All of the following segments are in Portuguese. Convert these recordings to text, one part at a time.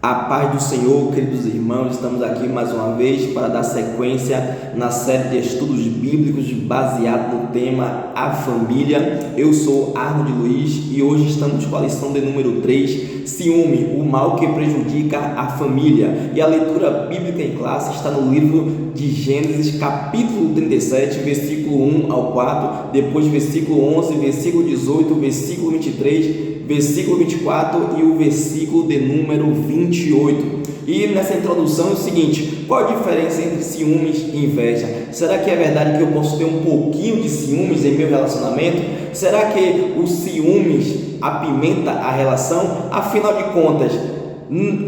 A paz do Senhor, queridos irmãos, estamos aqui mais uma vez para dar sequência na série de estudos bíblicos baseado no tema A Família. Eu sou Arnold Luiz e hoje estamos com a lição de número 3, Ciúme, o mal que prejudica a família. E a leitura bíblica em classe está no livro de Gênesis, capítulo 37, versículo 1 ao 4, depois versículo 11, versículo 18, versículo 23, versículo 24 e o versículo de número 28. E nessa introdução é o seguinte: qual a diferença entre ciúmes e inveja? Será que é verdade que eu posso ter um pouquinho de ciúmes em meu relacionamento? Será que o ciúmes apimenta a relação? Afinal de contas,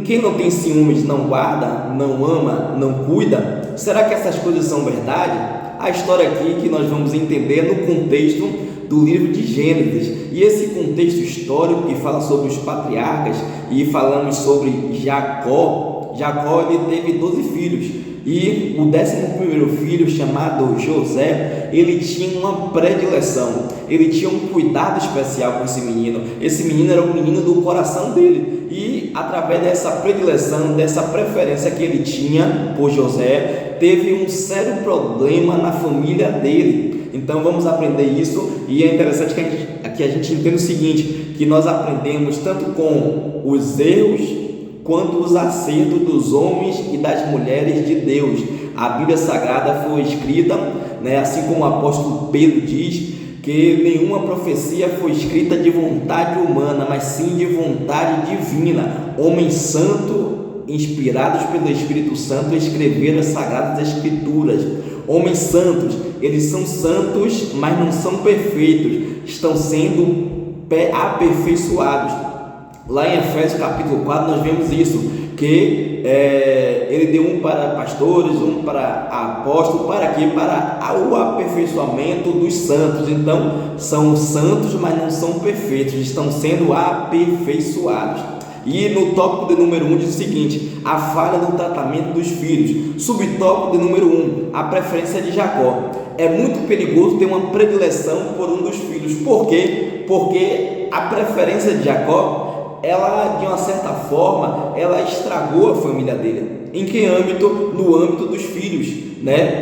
quem não tem ciúmes não guarda, não ama, não cuida? Será que essas coisas são verdade? A história aqui que nós vamos entender no contexto do livro de Gênesis, e esse contexto histórico que fala sobre os patriarcas, e falamos sobre Jacó. Ele teve 12 filhos, e o 11º filho, chamado José, ele tinha uma predileção, ele tinha um cuidado especial com esse menino. Esse menino era o menino do coração dele, e através dessa predileção, dessa preferência que ele tinha por José, teve um sério problema na família dele. Então vamos aprender isso, e é interessante que a gente entenda o seguinte, que nós aprendemos tanto com os erros quanto os acertos dos homens e das mulheres de Deus. A Bíblia Sagrada foi escrita, assim como o apóstolo Pedro diz, que nenhuma profecia foi escrita de vontade humana, mas sim de vontade divina. Homens santos, inspirados pelo Espírito Santo, escreveram as Sagradas Escrituras. Homens santos, eles são santos, mas não são perfeitos, estão sendo aperfeiçoados. Lá em Efésios capítulo 4 nós vemos isso, que ele deu um para pastores, um para apóstolos, para quê? Para o aperfeiçoamento dos santos. Então são santos, mas não são perfeitos, estão sendo aperfeiçoados. E no tópico de número 1 diz o seguinte: a falha no tratamento dos filhos. Subtópico de número 1, a preferência de Jacó. É muito perigoso ter uma predileção por um dos filhos. Por quê? Porque a preferência de Jacó, ela, de uma certa forma, ela estragou a família dele. Em que âmbito? No âmbito dos filhos,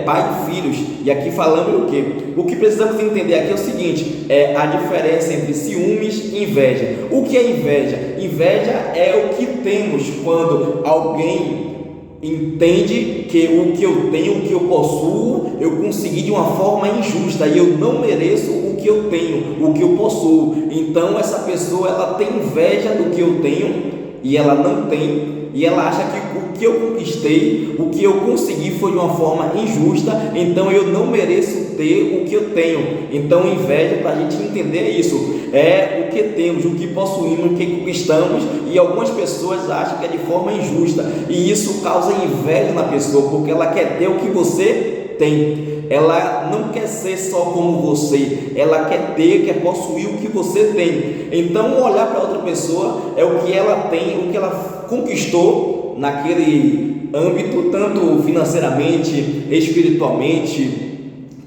pai e filhos. E aqui falamos o quê? O que precisamos entender aqui é o seguinte: é a diferença entre ciúmes e inveja. O que é inveja? Inveja é o que temos quando alguém entende que o que eu tenho, o que eu possuo, eu consegui de uma forma injusta e eu não mereço o que eu tenho, o que eu possuo. Então essa pessoa, ela tem inveja do que eu tenho e ela não tem, e ela acha que o que eu conquistei, o que eu consegui foi de uma forma injusta, então eu não mereço ter o que eu tenho. Então inveja, para a gente entender isso, é o que temos, o que possuímos, o que conquistamos, e algumas pessoas acham que é de forma injusta, e isso causa inveja na pessoa, porque ela quer ter o que você tem. Ela não quer ser só como você, ela quer ter, quer possuir o que você tem. Então olhar para outra pessoa é o que ela tem, o que ela conquistou naquele âmbito, tanto financeiramente, espiritualmente,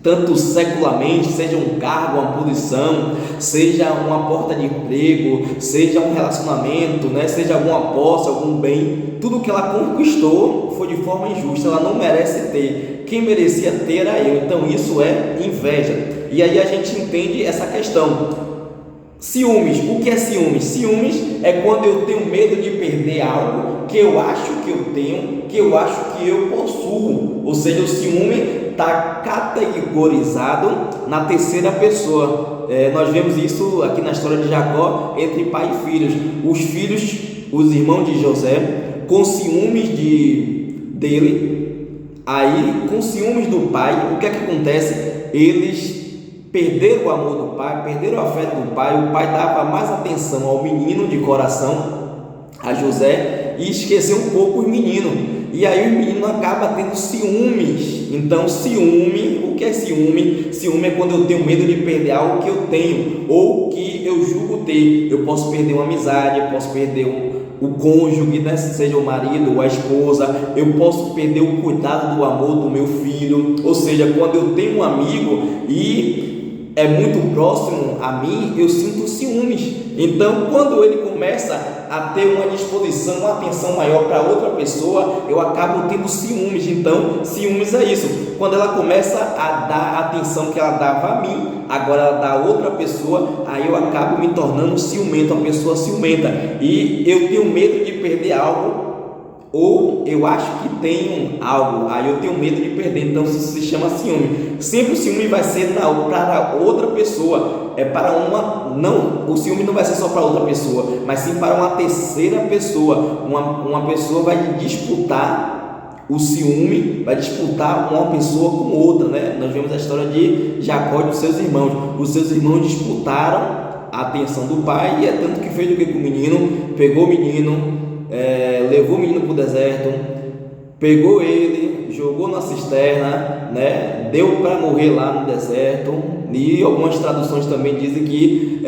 tanto secularmente, seja um cargo, uma posição, seja uma porta de emprego, seja um relacionamento, seja alguma posse, algum bem. Tudo que ela conquistou foi de forma injusta, ela não merece ter. Quem merecia ter era eu. Então isso é inveja. E aí a gente entende essa questão. Ciúmes, o que é ciúmes? Ciúmes é quando eu tenho medo de perder algo que eu acho que eu tenho, que eu acho que eu possuo. Ou seja, o ciúme está categorizado na terceira pessoa. Nós vemos isso aqui na história de Jacó, entre pai e filhos. Os filhos, os irmãos de José, com ciúmes dele, aí com ciúmes do pai, o que é que acontece? Eles perderam o amor do pai, perderam o afeto do pai. O pai dava mais atenção ao menino de coração, a José, e esqueceu um pouco o menino. E aí o menino acaba tendo ciúmes. Então ciúme, o que é ciúme? Ciúme é quando eu tenho medo de perder algo que eu tenho, ou que eu julgo ter. Eu posso perder uma amizade, eu posso perder o cônjuge, seja o marido ou a esposa, eu posso perder o cuidado do amor do meu filho. Ou seja, quando eu tenho um amigo e é muito próximo a mim, eu sinto ciúmes. Então, quando ele começa a ter uma disposição, uma atenção maior para outra pessoa, eu acabo tendo ciúmes. Então, ciúmes é isso. Quando ela começa a dar a atenção que ela dava a mim, agora ela dá a outra pessoa, aí eu acabo me tornando ciumento, uma pessoa ciumenta. E eu tenho medo de perder algo, ou eu acho que tenho algo, aí eu tenho medo de perder. Então isso se chama ciúme. Sempre o ciúme vai ser para outra pessoa, o ciúme não vai ser só para outra pessoa, mas sim para uma terceira pessoa. Uma pessoa vai disputar o ciúme, vai disputar uma pessoa com outra, né? Nós vemos a história de Jacó e dos seus irmãos. Os seus irmãos disputaram a atenção do pai, e é tanto que fez o que com o menino? Pegou o menino, levou o menino para o deserto, pegou ele, jogou na cisterna, né? Deu para morrer lá no deserto. E algumas traduções também dizem que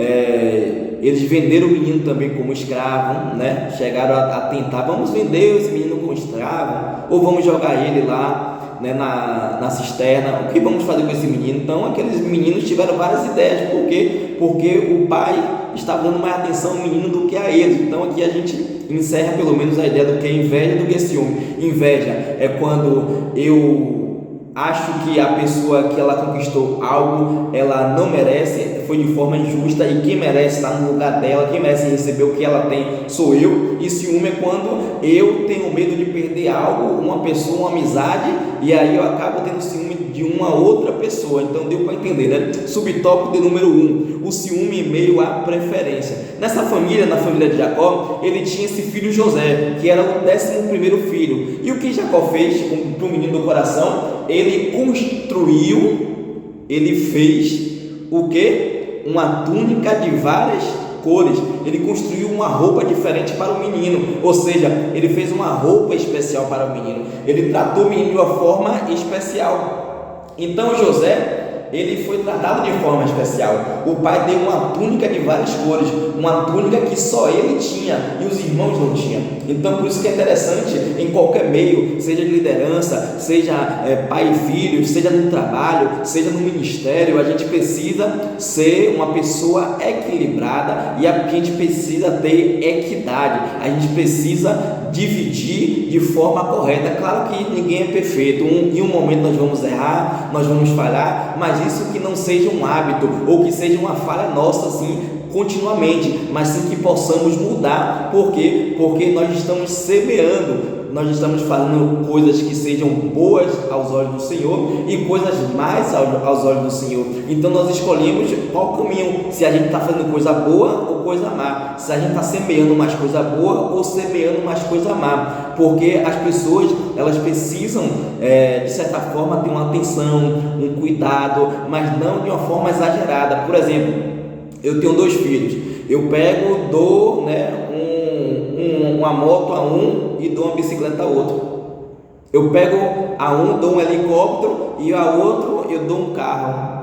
eles venderam o menino também como escravo, né? Chegaram a tentar, vamos vender esse menino como escravo, ou vamos jogar ele lá, né, na cisterna. O que vamos fazer com esse menino? Então aqueles meninos tiveram várias ideias. Por quê? Porque o pai estava dando mais atenção ao menino do que a eles. Então aqui a gente encerra pelo menos a ideia do que é inveja e do que é ciúme. Inveja é quando eu acho que a pessoa que ela conquistou algo, ela não merece, foi de forma injusta, e quem merece estar no lugar dela, quem merece receber o que ela tem, sou eu. E ciúme é quando eu tenho medo de perder algo, uma pessoa, uma amizade, e aí eu acabo tendo ciúme de uma outra pessoa. Então deu para entender, né? Subtópico de número 1, o ciúme em meio à preferência. Nessa família, na família de Jacó, ele tinha esse filho José, que era o 11º filho. E o que Jacó fez para o menino do coração? Ele fez o que? Uma túnica de várias cores. Ele construiu uma roupa diferente para o menino, ou seja, ele fez uma roupa especial para o menino. Ele tratou o menino de uma forma especial. Então José, ele foi tratado de forma especial. O pai deu uma túnica de várias cores, uma túnica que só ele tinha e os irmãos não tinham. Então por isso que é interessante, em qualquer meio, seja de liderança, seja pai e filho, seja no trabalho, seja no ministério, a gente precisa ser uma pessoa equilibrada, e a gente precisa ter equidade. A gente precisa dividir de forma correta. Claro que ninguém é perfeito, em um momento nós vamos errar, nós vamos falhar, mas isso que não seja um hábito, ou que seja uma falha nossa assim continuamente, mas sim que possamos mudar. Por quê? Porque nós estamos semeando, nós estamos fazendo coisas que sejam boas aos olhos do Senhor e coisas mais aos olhos do Senhor. Então nós escolhemos qual caminho, se a gente está fazendo coisa boa ou coisa má, se a gente está semeando mais coisa boa ou semeando mais coisa má, porque as pessoas, elas precisam de certa forma ter uma atenção, um cuidado, mas não de uma forma exagerada. Por exemplo, eu tenho 2 filhos, eu dou uma moto a um e dou uma bicicleta a outro. Eu pego a um, dou um helicóptero, e a outro eu dou um carro.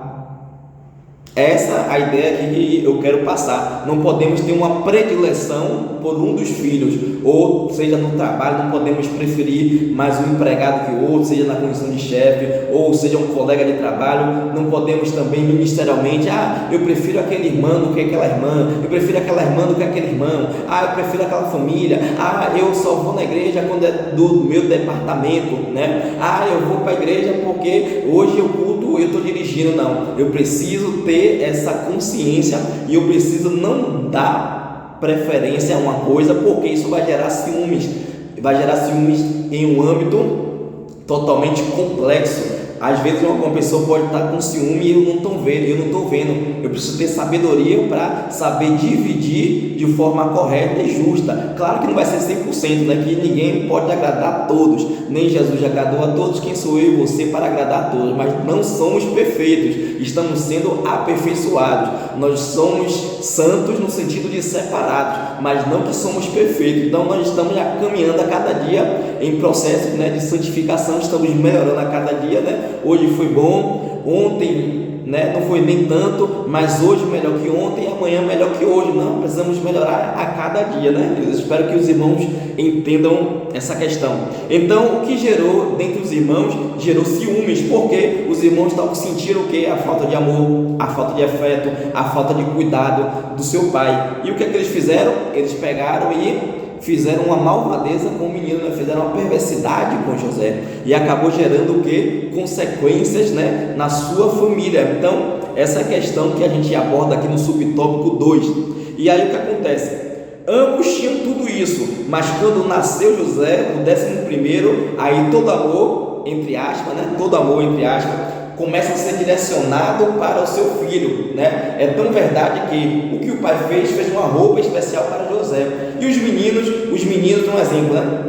Essa é a ideia que eu quero passar. Não podemos ter uma predileção por um dos filhos, ou seja no trabalho, não podemos preferir mais um empregado que o outro, seja na condição de chefe, ou seja um colega de trabalho. Não podemos também ministerialmente, eu prefiro aquele irmão do que aquela irmã, eu prefiro aquela irmã do que aquele irmão, eu prefiro aquela família, eu só vou na igreja quando é do meu departamento, né? Eu vou para a igreja porque hoje eu estou dirigindo. Não, eu preciso ter essa consciência, e eu preciso não dar preferência a uma coisa, porque isso vai gerar ciúmes em um âmbito totalmente complexo. Às vezes uma pessoa pode estar com ciúme e eu não estou vendo. Eu preciso ter sabedoria para saber dividir de forma correta e justa. Claro que não vai ser 100%, né? Que ninguém pode agradar a todos, nem Jesus agradou a todos. Quem sou eu e você para agradar a todos? Mas não somos perfeitos, estamos sendo aperfeiçoados. Nós somos santos no sentido de separados, mas não que somos perfeitos. Então nós estamos caminhando a cada dia em processo, né, de santificação. Estamos melhorando a cada dia, né? Hoje foi bom, ontem né? Não foi nem tanto, mas hoje melhor que ontem e amanhã melhor que hoje. Não, precisamos melhorar a cada dia, né? Eu espero que os irmãos entendam essa questão. Então, o que gerou dentro dos irmãos? Gerou ciúmes, porque os irmãos sentiram o que? A falta de amor, a falta de afeto, a falta de cuidado do seu pai. E o que é que eles fizeram? Eles pegaram e fizeram uma malvadeza com o menino, né? Fizeram uma perversidade com José e acabou gerando o que? Consequências, né? Na sua família. Então, essa é a questão que a gente aborda aqui no subtópico 2. E aí o que acontece? Ambos tinham tudo isso, mas quando nasceu José, o 11º, aí todo amor, entre aspas, né? Todo amor, entre aspas, começa a ser direcionado para o seu filho, né? É tão verdade que o que o pai fez uma roupa especial para José. E os meninos, um exemplo, né?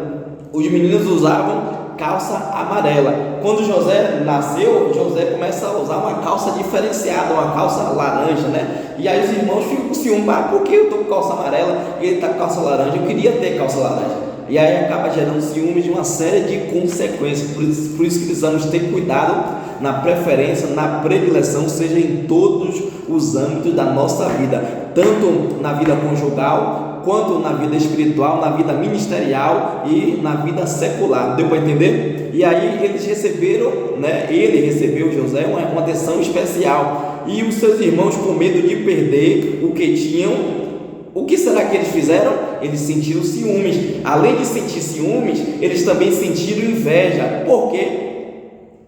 Os meninos usavam calça amarela. Quando José nasceu, José começa a usar uma calça diferenciada, uma calça laranja, né? E aí os irmãos ficam com ciúme, por que eu estou com calça amarela e ele está com calça laranja? Eu queria ter calça laranja. E aí acaba gerando ciúmes de uma série de consequências. Por isso que precisamos ter cuidado na preferência, na predileção, seja em todos os âmbitos da nossa vida, tanto na vida conjugal, quanto na vida espiritual, na vida ministerial e na vida secular. Deu para entender? E aí eles receberam, né? Ele recebeu, José, uma atenção especial. E os seus irmãos, com medo de perder o que tinham, o que será que eles fizeram? Eles sentiram ciúmes. Além de sentir ciúmes, eles também sentiram inveja. Por quê?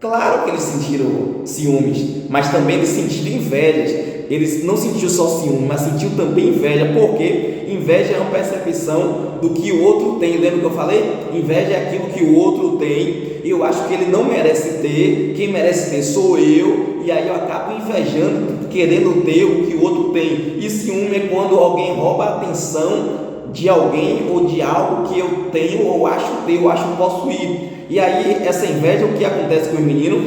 Claro que eles sentiram ciúmes, mas também eles sentiram invejas. Eles não sentiram só ciúme, mas sentiram também inveja. Por quê? Inveja é uma percepção do que o outro tem. Lembra que eu falei? Inveja é aquilo que o outro tem. Eu acho que ele não merece ter. Quem merece ter sou eu. E aí eu acabo invejando, querendo ter o que o outro tem. E ciúme é quando alguém rouba a atenção de alguém ou de algo que eu tenho ou acho ter, ou acho possuir. E aí essa inveja, o que acontece com os meninos?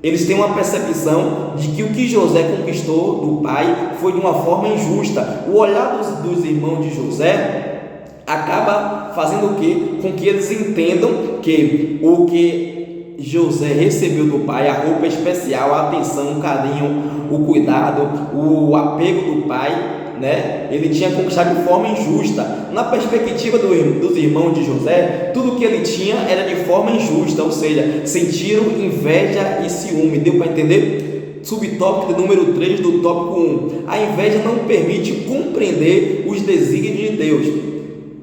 Eles têm uma percepção de que o que José conquistou do pai foi de uma forma injusta. O olhar dos irmãos de José acaba fazendo o quê? Com que eles entendam que o que José recebeu do pai, a roupa especial, a atenção, o carinho, o cuidado, o apego do pai, né? Ele tinha conquistado de forma injusta. Na perspectiva dos irmãos de José, tudo que ele tinha era de forma injusta, ou seja, sentiram inveja e ciúme. Deu para entender? Subtópico número 3 do tópico 1. A inveja não permite compreender os desígnios de Deus.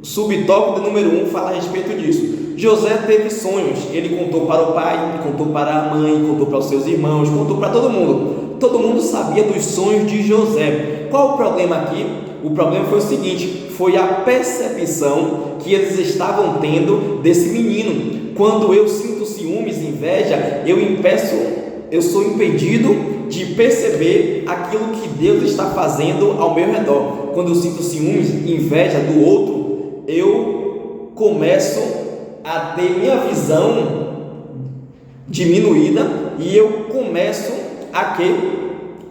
Subtópico número 1 fala a respeito disso. José teve sonhos. Ele contou para o pai, contou para a mãe, contou para os seus irmãos, contou para todo mundo. Todo mundo sabia dos sonhos de José. Qual o problema aqui? O problema foi o seguinte: foi a percepção que eles estavam tendo desse menino. Quando eu sinto ciúmes, inveja, eu sou impedido de perceber aquilo que Deus está fazendo ao meu redor. Quando eu sinto ciúmes, inveja do outro, eu começo a ter minha visão diminuída e eu começo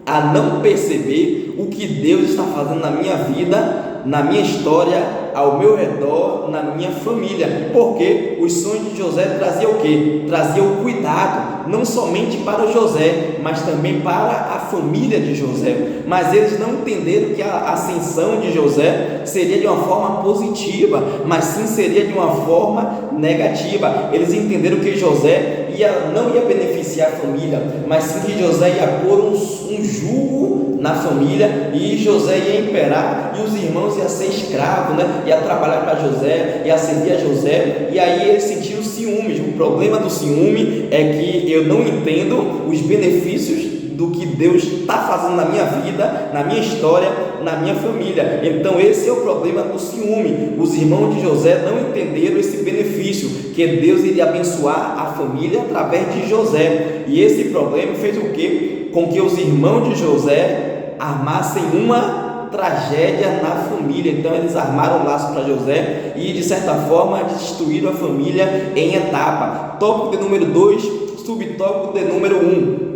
a não perceber o que Deus está fazendo na minha vida, na minha história, ao meu redor, na minha família. Porque os sonhos de José traziam o quê? Traziam o cuidado, não somente para o José, mas também para a família de José. Mas eles não entenderam que a ascensão de José seria de uma forma positiva, mas sim seria de uma forma negativa. Eles entenderam que José não ia beneficiar a família, mas sim que José ia pôr um jugo na família, e José ia imperar, e os irmãos iam ser escravos, né? Ia trabalhar para José, ia servir a José. E aí eles sentiram ciúmes. O problema do ciúme é que eu não entendo os benefícios do que Deus está fazendo na minha vida, na minha história, na minha família. Então esse é o problema do ciúme. Os irmãos de José não entenderam esse benefício, que Deus iria abençoar a família através de José. E esse problema fez o quê? Com que os irmãos de José armassem uma tragédia na família. Então eles armaram um laço para José e de certa forma destruíram a família em etapa. Tópico de número 2, subtópico de número 1.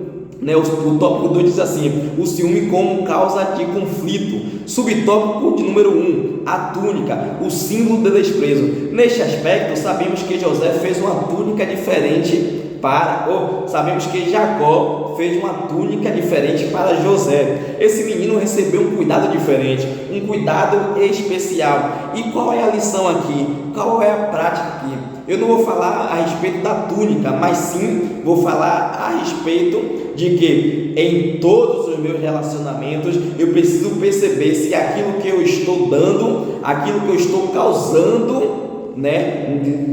O tópico 2 diz assim: o ciúme como causa de conflito. Subtópico de número 1, a túnica, o símbolo de desprezo. Neste aspecto, sabemos que José fez uma túnica diferente sabemos que Jacó fez uma túnica diferente para José. Esse menino recebeu um cuidado diferente, um cuidado especial. E qual é a lição aqui? Qual é a prática aqui? Eu não vou falar a respeito da túnica, mas sim vou falar a respeito de que em todos os meus relacionamentos eu preciso perceber se aquilo que eu estou dando, aquilo que eu estou causando,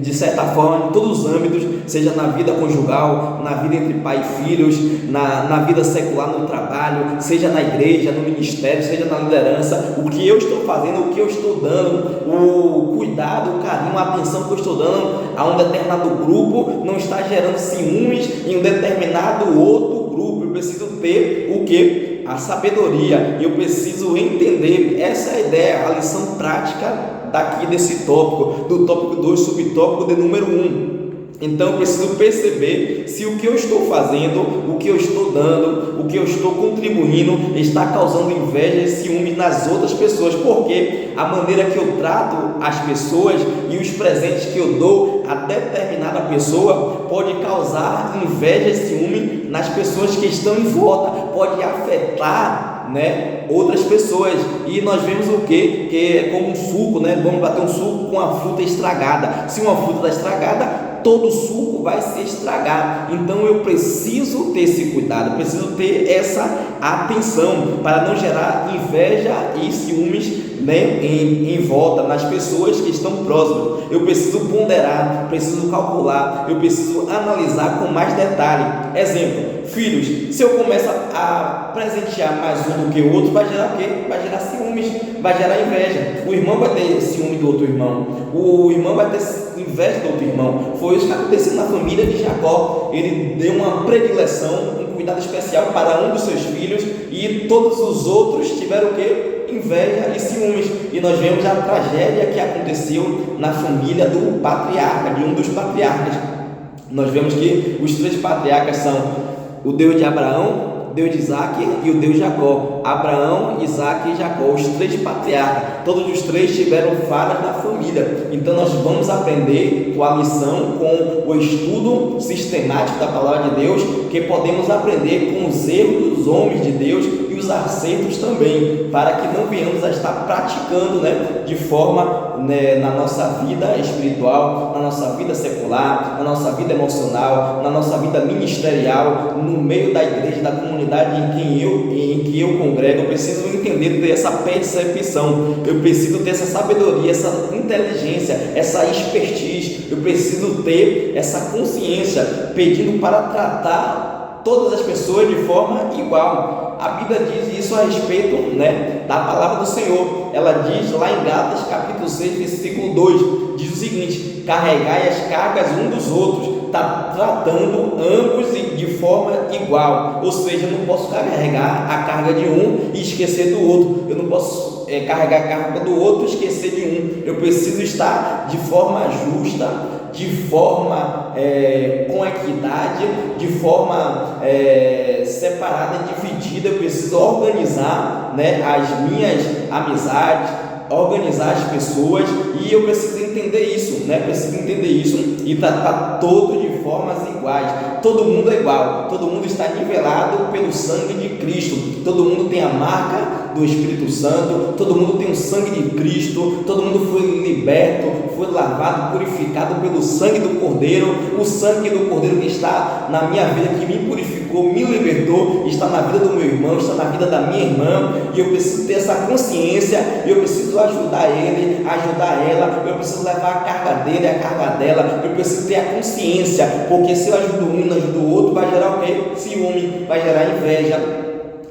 de certa forma, em todos os âmbitos, seja na vida conjugal, na vida entre pai e filhos, na vida secular, no trabalho, seja na igreja, no ministério, seja na liderança, o que eu estou fazendo, o que eu estou dando, o cuidado, o carinho, a atenção que eu estou dando a um determinado grupo não está gerando ciúmes em um determinado outro grupo. Eu preciso ter o que? A sabedoria. Eu preciso entender. Essa é a ideia, a lição prática daqui desse tópico, do tópico 2, subtópico de número 1. Então eu preciso perceber se o que eu estou fazendo, o que eu estou dando, o que eu estou contribuindo está causando inveja e ciúme nas outras pessoas, porque a maneira que eu trato as pessoas e os presentes que eu dou a determinada pessoa pode causar inveja e ciúme nas pessoas que estão em volta, pode afetar outras pessoas. E nós vemos o que é como um suco, vamos bater um suco com a fruta estragada. Se uma fruta está estragada, todo o suco vai se estragar. Então eu preciso ter esse cuidado, eu preciso ter essa atenção para não gerar inveja e ciúmes em volta, nas pessoas que estão próximas. Eu preciso ponderar, preciso calcular, eu preciso analisar com mais detalhe. Exemplo, filhos, se eu começo a presentear mais um do que o outro, vai gerar o quê? Vai gerar ciúmes, vai gerar inveja. O irmão vai ter ciúme do outro irmão, o irmão vai ter inveja do outro irmão. Foi isso que aconteceu na família de Jacó. Ele deu uma predileção, um cuidado especial para um dos seus filhos, e todos os outros tiveram o quê? Inveja e ciúmes. E nós vemos a tragédia que aconteceu na família do patriarca, de um dos patriarcas. Nós vemos que os 3 patriarcas são o Deus de Abraão, o Deus de Isaac e o Deus de Jacó. Abraão, Isaac e Jacó, os 3 patriarcas, todos os 3 tiveram falhas na família. Então nós vamos aprender com a lição, com o estudo sistemático da palavra de Deus, que podemos aprender com os erros dos homens de Deus e os acertos também, para que não venhamos a estar praticando de forma na nossa vida espiritual, na nossa vida secular, na nossa vida emocional, na nossa vida ministerial, no meio da igreja, da comunidade em que eu congrego. Eu preciso entender, ter essa percepção, eu preciso ter essa sabedoria, essa inteligência, essa expertise, eu preciso ter essa consciência, pedindo para tratar todas as pessoas de forma igual. A Bíblia diz isso a respeito da palavra do Senhor. Ela diz lá em Gálatas capítulo 6, versículo 2, diz o seguinte: carregai as cargas um dos outros. Está tratando ambos de forma igual, ou seja, eu não posso carregar a carga de um e esquecer do outro. Eu não posso carregar a carga do outro e esquecer de um. Eu preciso estar de forma justa, de forma com equidade, de forma separada, dividida. Eu preciso organizar as minhas amizades, organizar as pessoas, e eu preciso entender isso, e tratar todos de formas iguais. Todo mundo é igual, todo mundo está nivelado pelo sangue de Cristo, todo mundo tem a marca do Espírito Santo, todo mundo tem o sangue de Cristo, todo mundo foi liberto, foi lavado, purificado pelo sangue do Cordeiro. O sangue do Cordeiro que está na minha vida, que me purificou, me libertou, está na vida do meu irmão, está na vida da minha irmã, e eu preciso ter essa consciência, eu preciso ajudar ele, ajudar ela, eu preciso levar a carga dele, a carga dela, eu preciso ter a consciência, porque se eu ajudo um e não ajudo o outro, vai gerar o quê? Ciúme, vai gerar inveja,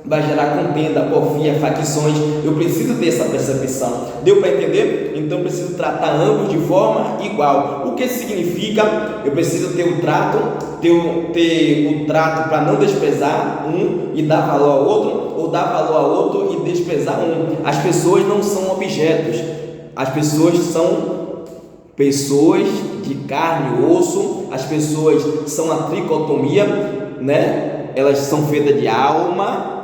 vai gerar contenda, porfia, facções. Eu preciso ter essa percepção. Deu para entender? Então eu preciso tratar ambos de forma igual. O que significa? Eu preciso ter o trato, para não desprezar um e dar valor ao outro, ou dar valor ao outro e desprezar um. As pessoas não são objetos, as pessoas são pessoas de carne e osso. As pessoas são a tricotomia, elas são feitas de alma,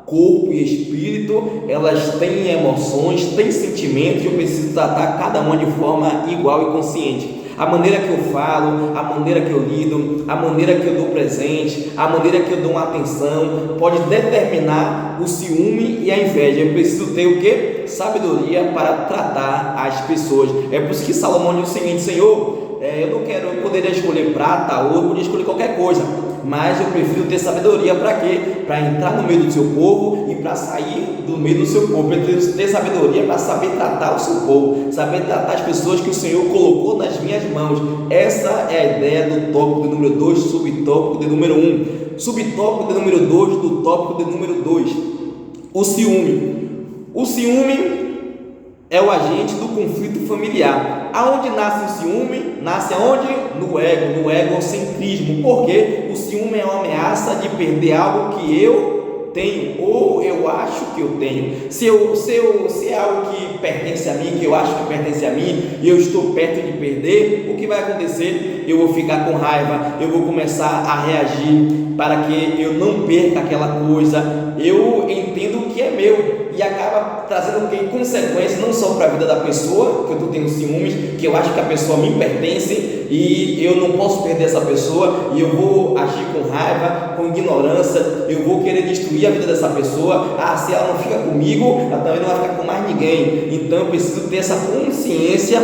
corpo e espírito, elas têm emoções, têm sentimentos, e eu preciso tratar cada uma de forma igual e consciente. A maneira que eu falo, a maneira que eu lido, a maneira que eu dou presente, a maneira que eu dou uma atenção, pode determinar o ciúme e a inveja. Eu preciso ter o quê? Sabedoria para tratar as pessoas. É por isso que Salomão diz o seguinte: Senhor, eu poderia escolher prata, ouro, eu poderia escolher qualquer coisa, mas eu prefiro ter sabedoria. Para quê? Para entrar no meio do seu povo e para sair do meio do seu povo. Eu preciso ter sabedoria para saber tratar o seu povo, saber tratar as pessoas que o Senhor colocou nas minhas mãos. Essa é a ideia do tópico de número 2, subtópico de número 1. Subtópico de número 2 do tópico de número 2, o ciúme. O ciúme é o agente do conflito familiar. Aonde nasce o ciúme? Nasce aonde? No ego, no egocentrismo. Porque o ciúme é uma ameaça de perder algo que eu tenho, ou eu acho que eu tenho. Se é algo que pertence a mim, que eu acho que pertence a mim, e eu estou perto de perder, o que vai acontecer? Eu vou ficar com raiva, eu vou começar a reagir para que eu não perca aquela coisa. Eu entendo que é meu e acaba trazendo consequências não só para a vida da pessoa, que eu tenho ciúmes, que eu acho que a pessoa me pertence e eu não posso perder essa pessoa, e eu vou agir com raiva, com ignorância, eu vou querer destruir a vida dessa pessoa. Se ela não fica comigo, ela também não vai ficar com mais ninguém. Então eu preciso ter essa consciência,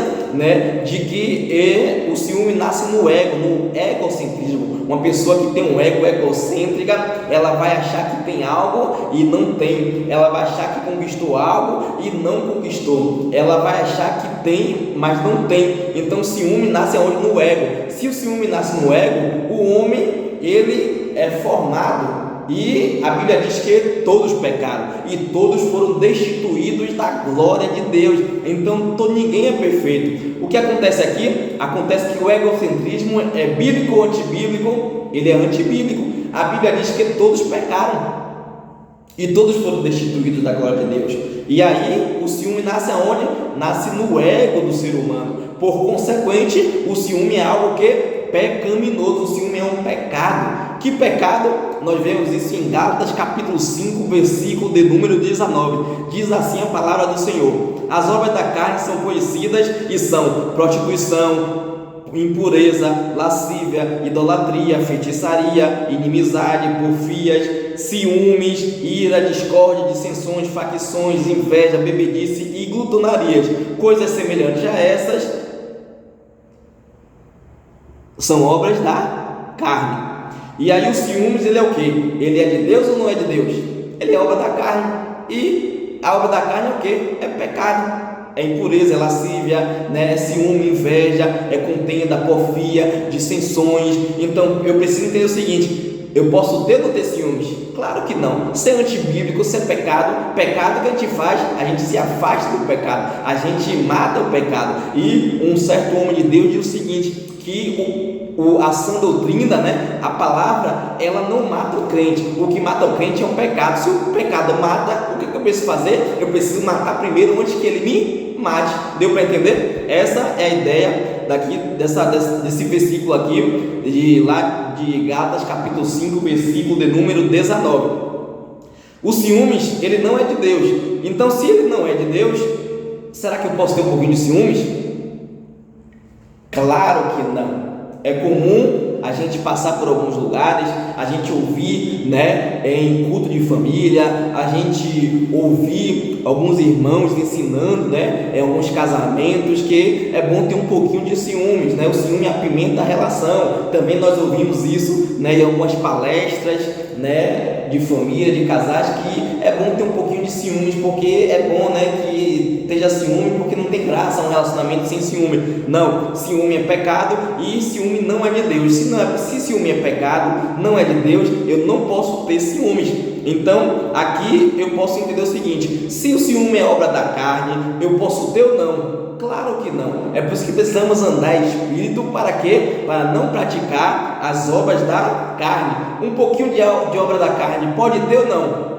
de que o ciúme nasce no ego, no egocentrismo. Uma pessoa que tem um ego egocêntrica, ela vai achar que tem algo e não tem, ela vai achar que conquistou algo e não conquistou, ela vai achar que tem, mas não tem. Então o ciúme nasce aonde? No ego. Se o ciúme nasce no ego, o homem, ele é formado, e a Bíblia diz que todos pecaram e todos foram destituídos da glória de Deus. Então ninguém é perfeito. O que acontece aqui? Acontece que o egocentrismo é bíblico ou antibíblico? Ele é antibíblico. A Bíblia diz que todos pecaram e todos foram destituídos da glória de Deus. E aí o ciúme nasce aonde? Nasce no ego do ser humano. Por consequente, o ciúme é algo que pecaminoso. O ciúme é um pecado. Que pecado? Nós vemos isso em Gálatas capítulo 5, versículo de número 19. Diz assim a palavra do Senhor: as obras da carne são conhecidas e são prostituição, impureza, lascívia, idolatria, feitiçaria, inimizade, porfias, ciúmes, ira, discórdia, dissensões, facções, inveja, bebedice e glutonarias. Coisas semelhantes a essas são obras da carne. E aí o ciúmes, ele é o quê? Ele é de Deus ou não é de Deus? Ele é obra da carne. E a obra da carne é o quê? É pecado. É impureza, é lascívia, é ciúme, inveja, é contenda, porfia, dissensões. Então eu preciso entender o seguinte: eu posso ter ou não ter ciúmes? Claro que não. Isso é antibíblico, isso é pecado. Pecado que a gente faz, a gente se afasta do pecado, a gente mata o pecado. E um certo homem de Deus diz o seguinte, que a sã doutrina, a palavra, ela não mata o crente. O que mata o crente é um pecado. Se o pecado mata, o que eu preciso fazer? Eu preciso matar primeiro antes que ele me mate. Deu para entender? Essa é a ideia desse versículo aqui, de Gálatas capítulo 5, versículo de número 19. O ciúmes, ele não é de Deus. Então, se ele não é de Deus, será que eu posso ter um pouquinho de ciúmes? Claro que não. É comum a gente passar por alguns lugares, a gente ouvir, em culto de família, a gente ouvir alguns irmãos ensinando, em alguns casamentos, que é bom ter um pouquinho de ciúmes, O ciúme apimenta a relação. Também nós ouvimos isso, em algumas palestras, de família, de casais, que é bom ter um pouquinho de ciúmes, porque é bom, que esteja ciúme, porque não tem graça um relacionamento sem ciúme. Não, ciúme é pecado e ciúme não é de Deus. Se ciúme é pecado, não é de Deus, eu não posso ter ciúmes. Então, aqui eu posso entender o seguinte: se o ciúme é obra da carne, eu posso ter ou não? Claro que não. É por isso que precisamos andar em espírito. Para quê? Para não praticar as obras da carne. Um pouquinho de obra da carne pode ter ou não?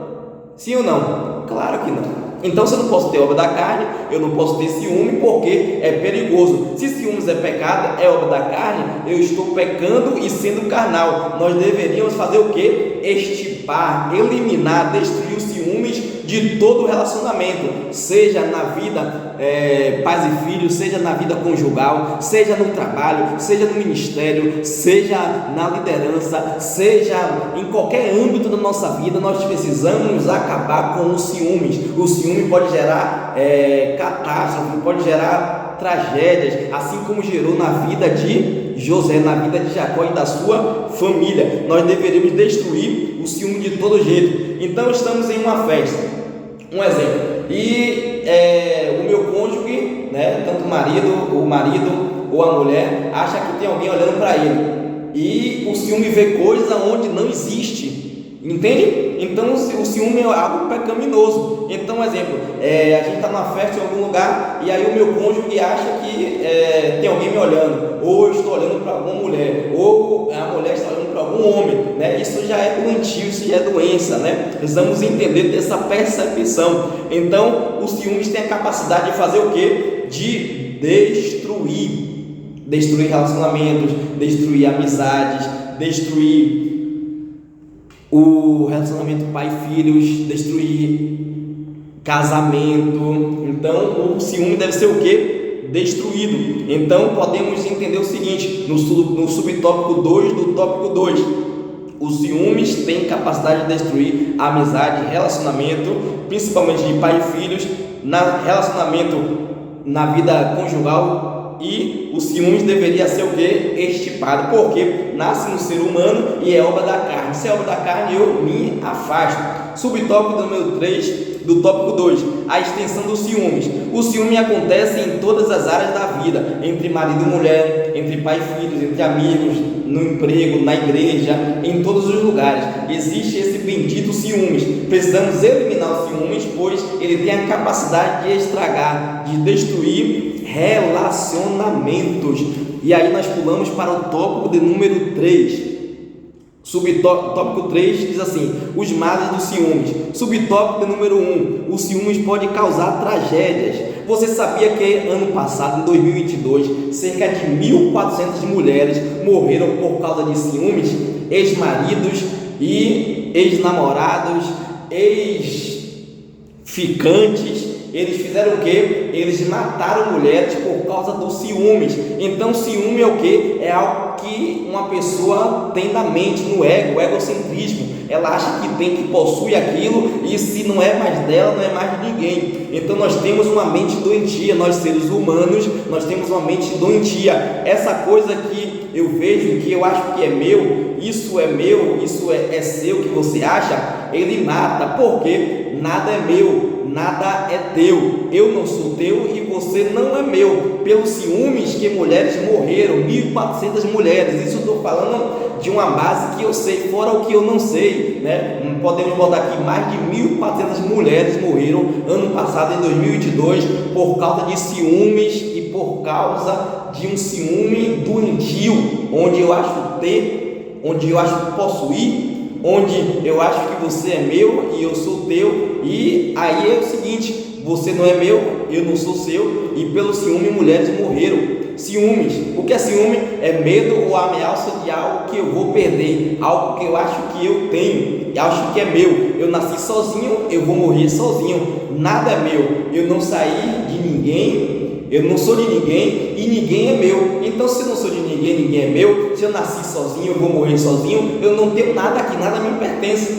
Sim ou não? Claro que não. Então, se eu não posso ter obra da carne, eu não posso ter ciúme, porque é perigoso. Se ciúmes é pecado, é obra da carne, eu estou pecando e sendo carnal. Nós deveríamos fazer o quê? Extirpar, eliminar, destruir os ciúmes de todo relacionamento, seja na vida pais e filhos, seja na vida conjugal, seja no trabalho, seja no ministério, seja na liderança, seja em qualquer âmbito da nossa vida. Nós precisamos acabar com os ciúmes. O ciúme pode gerar catástrofe, pode gerar tragédias, assim como gerou na vida de José, na vida de Jacó e da sua família. Nós deveríamos destruir o ciúme de todo jeito. Então estamos em uma festa, um exemplo, e o meu cônjuge, né, tanto o marido ou a mulher, acha que tem alguém olhando para ele, e o ciúme vê coisa onde não existe, entende? Então o ciúme é algo pecaminoso. Então, exemplo, a gente está numa festa em algum lugar, e aí o meu cônjuge acha que tem alguém me olhando, ou eu estou olhando para alguma mulher, ou a mulher está olhando para algum homem, né? Isso já é doentio, isso já é doença, né? Precisamos entender dessa percepção. Então, os ciúmes têm a capacidade de fazer o quê? De destruir relacionamentos, destruir amizades, destruir o relacionamento pai e filhos, destruir casamento. Então o ciúme deve ser o quê? Destruído. Então podemos entender o seguinte, no subtópico 2 do tópico 2, os ciúmes têm capacidade de destruir a amizade, relacionamento, principalmente de pai e filhos, relacionamento na vida conjugal. E o ciúmes deveria ser o que? Extirpado, porque nasce no ser humano e é obra da carne. Se é obra da carne, eu me afasto. Subtópico número 3 do tópico 2, a extensão dos ciúmes. O ciúme acontece em todas as áreas da vida, entre marido e mulher, entre pai e filhos, entre amigos, no emprego, na igreja, em todos os lugares. Existe esse bendito ciúmes. Precisamos eliminar os ciúmes, pois ele tem a capacidade de estragar, de destruir relacionamentos. E aí nós pulamos para o tópico de número 3. Subtópico 3 diz assim: os males dos ciúmes. Subtópico de número 1: os ciúmes podem causar tragédias. Você sabia que ano passado, em 2022, cerca de 1.400 mulheres morreram por causa de ciúmes? Ex-maridos e ex-namorados, ex-ficantes, eles fizeram o que? Eles mataram mulheres por causa dos ciúmes. Então ciúme é o que? É algo que uma pessoa tem na mente, no ego, o egocentrismo. Ela acha que tem, que possui aquilo, e se não é mais dela, não é mais de ninguém. Então nós temos uma mente doentia, nós seres humanos, nós temos uma mente doentia. Essa coisa que eu vejo, que eu acho que é meu, isso é seu, que você acha, ele mata, porque nada é meu, nada é teu, eu não sou teu e você não é meu. Pelos ciúmes que mulheres morreram, 1.400 mulheres, isso eu estou falando de uma base que eu sei, fora o que eu não sei, né? Podemos botar aqui, mais de 1.400 mulheres morreram ano passado, em 2022, por causa de ciúmes e por causa de um ciúme doentio, onde eu acho ter, onde eu acho possuir, onde eu acho que você é meu e eu sou teu. E aí é o seguinte: você não é meu, eu não sou seu, e pelo ciúme mulheres morreram. Ciúmes, o que é ciúme? É medo ou ameaça de algo que eu vou perder, algo que eu acho que eu tenho, acho que é meu. Eu nasci sozinho, eu vou morrer sozinho, nada é meu, eu não saí de ninguém, eu não sou de ninguém e ninguém é meu. Então se eu não sou de ninguém, ninguém é meu. Se eu nasci sozinho, eu vou morrer sozinho, eu não tenho nada aqui, nada me pertence.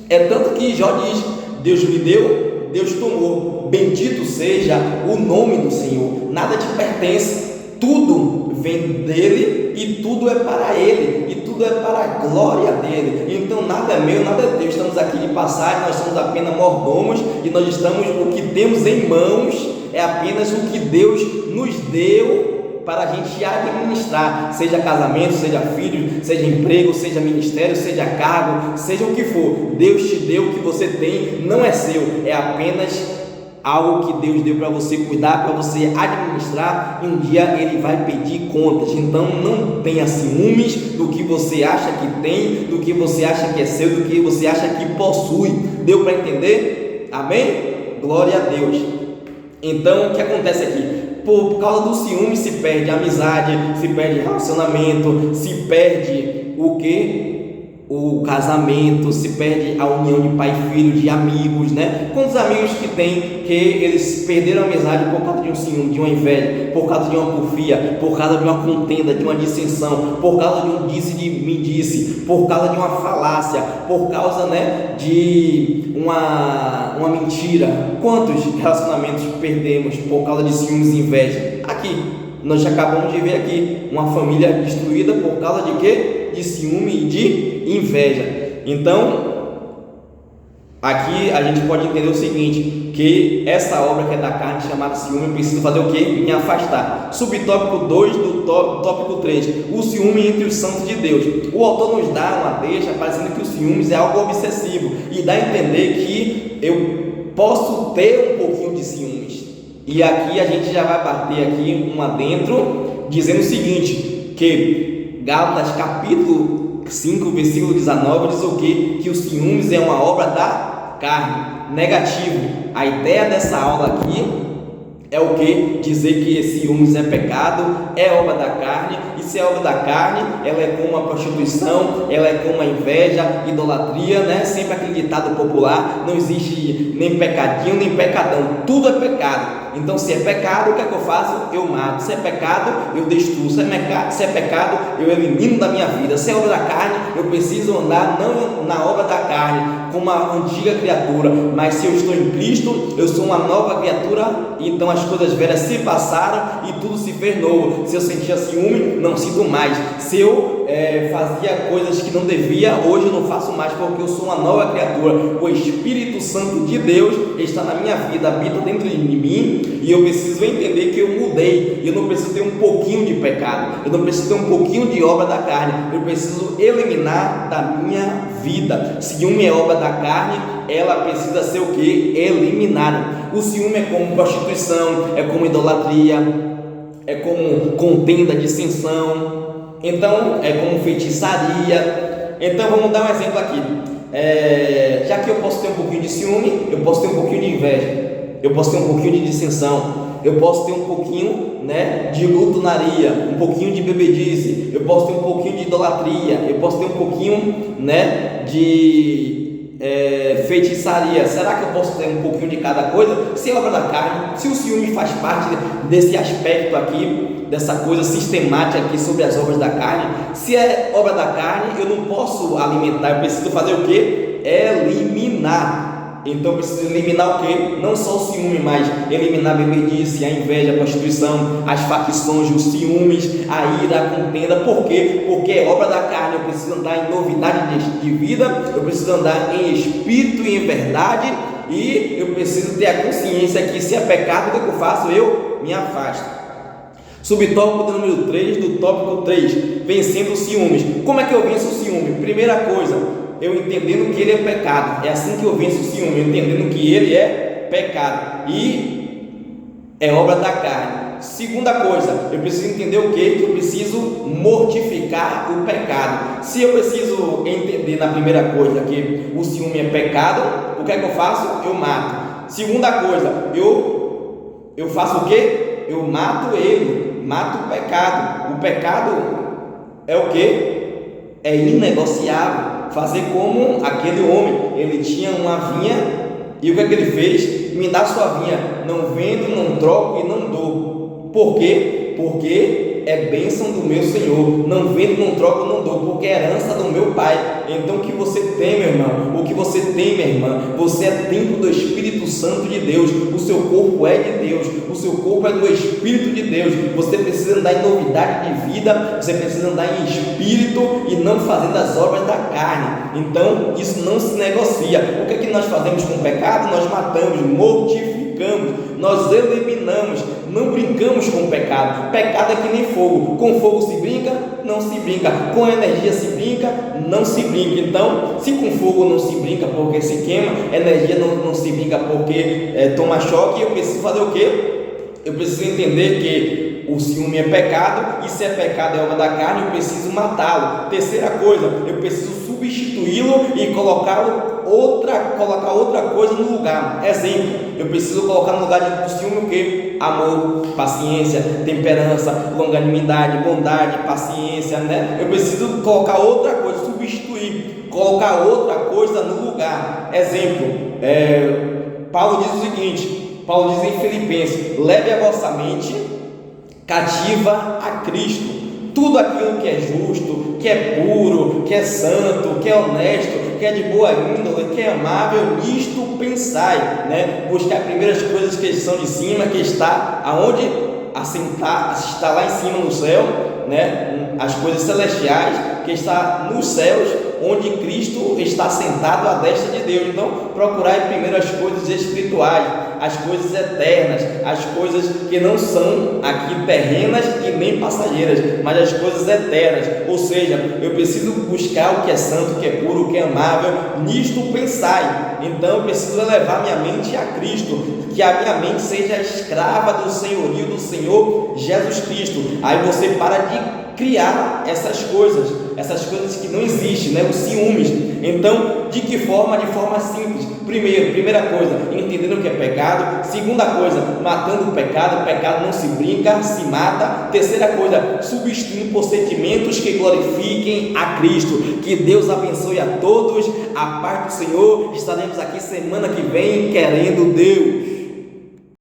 É tanto que Jó diz: Deus me deu, Deus tomou, bendito seja o nome do Senhor. Nada te pertence, tudo vem dele e tudo é para ele, e tudo é para a glória dele. Então nada é meu, nada é teu. Estamos aqui de passagem, nós somos apenas mordomos, e nós estamos, o que temos em mãos é apenas o que Deus nos deu para a gente administrar, seja casamento, seja filho, seja emprego, seja ministério, seja cargo, seja o que for. Deus te deu, o que você tem não é seu, é apenas algo que Deus deu para você cuidar, para você administrar, e um dia Ele vai pedir contas. Então não tenha ciúmes do que você acha que tem, do que você acha que é seu, do que você acha que possui. Deu para entender? Amém? Glória a Deus. Então o que acontece aqui? Por causa do ciúme se perde amizade, se perde relacionamento, se perde o que? o casamento, se perde a união de pai e filho, de amigos, né? Quantos amigos que tem que eles perderam a amizade por causa de um ciúme, de uma inveja, por causa de uma porfia, por causa de uma contenda, de uma dissensão, por causa de um disse-me-disse, por causa de uma falácia, por causa, né, de uma mentira. Quantos relacionamentos perdemos por causa de ciúmes e inveja? Aqui, nós acabamos de ver aqui uma família destruída por causa de quê? De ciúme e de inveja. Então, aqui a gente pode entender o seguinte, que essa obra que é da carne, chamada ciúme, eu preciso fazer o quê? Me afastar. Subtópico 2 do tópico 3, o ciúme entre os santos de Deus. O autor nos dá uma deixa parecendo que o ciúmes é algo obsessivo e dá a entender que eu posso ter um pouquinho de ciúmes. E aqui a gente já vai bater aqui um adentro dizendo o seguinte, que Gálatas capítulo 5, versículo 19 diz o quê? Que o ciúmes é uma obra da carne. Negativo. A ideia dessa aula aqui é o que? Dizer que ciúmes é pecado, é obra da carne, e se é obra da carne, ela é como a prostituição, ela é como a inveja, idolatria, né? Sempre aquele ditado popular, não existe nem pecadinho, nem pecadão, tudo é pecado. Então, se é pecado, o que é que eu faço? Eu mato. Se é pecado, eu destruo. Se é pecado, eu elimino da minha vida. Se é obra da carne, eu preciso andar não na obra da carne, como uma antiga criatura, mas se eu estou em Cristo, eu sou uma nova criatura, então as coisas velhas se passaram e tudo se fez novo. Se eu sentia ciúme, não sinto mais. Se eu fazia coisas que não devia, hoje eu não faço mais, porque eu sou uma nova criatura. O Espírito Santo de Deus está na minha vida, habita dentro de mim, e eu preciso entender que eu mudei. Eu não preciso ter um pouquinho de pecado, eu não preciso ter um pouquinho de obra da carne, eu preciso eliminar da minha vida. Ciúme é obra da carne, ela precisa ser o que? Eliminada. O ciúme é como prostituição, é como idolatria, é como contenda, dissensão, então é como feitiçaria. Então vamos dar um exemplo aqui. Já que eu posso ter um pouquinho de ciúme, eu posso ter um pouquinho de inveja, eu posso ter um pouquinho de dissensão, eu posso ter um pouquinho, né, de glutonaria, um pouquinho de bebedice, eu posso ter um pouquinho de idolatria, eu posso ter um pouquinho, né, de feitiçaria. Será que eu posso ter um pouquinho de cada coisa? Se é obra da carne, se o ciúme faz parte desse aspecto aqui, dessa coisa sistemática aqui sobre as obras da carne, se é obra da carne, eu não posso alimentar, eu preciso fazer o que? Eliminar. Então eu preciso eliminar o que? Não só o ciúme, mas eliminar a bebedice, a inveja, a prostituição, as facções, os ciúmes, a ira, a contenda. Por quê? Porque é obra da carne. Eu preciso andar em novidade de vida, eu preciso andar em espírito e em verdade, e eu preciso ter a consciência que se é pecado, o que eu faço? Eu me afasto. Subtópico número 3 do tópico 3, vencendo os ciúmes. Como é que eu venço o ciúme? Primeira coisa, eu entendendo que ele é pecado. É assim que eu venço o ciúme, eu entendendo que ele é pecado e é obra da carne. Segunda coisa, eu preciso entender o que? Que eu preciso mortificar o pecado. Se eu preciso entender na primeira coisa que o ciúme é pecado, o que é que eu faço? Eu mato. Segunda coisa, eu faço o que? Eu mato ele, mato o pecado. O pecado é o que? É inegociável. Fazer como aquele homem, ele tinha uma vinha, e o que é que ele fez? Me dá sua vinha, não vendo, não troco e não dou. Por quê? Porque é bênção do meu Senhor, não vendo, não troco, não dou, porque é herança do meu Pai. Então o que você tem, meu irmão, o que você tem, minha irmã, você é templo do Espírito Santo de Deus, o seu corpo é de Deus, o seu corpo é do Espírito de Deus. Você precisa andar em novidade de vida, você precisa andar em espírito e não fazendo as obras da carne. Então isso não se negocia. O que é que nós fazemos com o pecado? Nós matamos, mortificamos, nós eliminamos, não brincamos com o pecado. Pecado é que nem fogo, com fogo se brinca? Não se brinca. Com energia se brinca? Não se brinca. Então, se com fogo não se brinca porque se queima, energia não se brinca porque toma choque, eu preciso fazer o quê? Eu preciso entender que o ciúme é pecado, e se é pecado é obra da carne, eu preciso matá-lo. Terceira coisa, eu preciso substituí-lo e colocar outra coisa no lugar. Exemplo, eu preciso colocar no lugar do ciúme o que? Amor, paciência, temperança, longanimidade, bondade, paciência, né? Eu preciso colocar outra coisa, substituir. colocar outra coisa no lugar. Exemplo, Paulo diz o seguinte, Paulo diz em Filipenses: leve a vossa mente cativa a Cristo. Tudo aquilo que é justo, que é puro, que é santo, que é honesto, que é de boa índole, que é amável, nisto pensai, né? Buscar primeiras coisas que são de cima, que está aonde assentar, está lá em cima no céu, né? As coisas celestiais, que está nos céus, onde Cristo está sentado à destra de Deus. Então, procurar primeiro as coisas espirituais, as coisas eternas, as coisas que não são aqui terrenas e nem passageiras, mas as coisas eternas. Ou seja, eu preciso buscar o que é santo, o que é puro, o que é amável, nisto pensai. Então eu preciso elevar minha mente a Cristo, que a minha mente seja escrava do senhorio do Senhor Jesus Cristo. Aí você para de criar essas coisas que não existem, né? Os ciúmes. Então, de que forma? De forma simples. Primeira coisa, entendendo o que é pecado. Segunda coisa, matando o pecado não se brinca, se mata. Terceira coisa, substituindo por sentimentos que glorifiquem a Cristo. Que Deus abençoe a todos, a paz do Senhor. Estaremos aqui semana que vem, querendo Deus.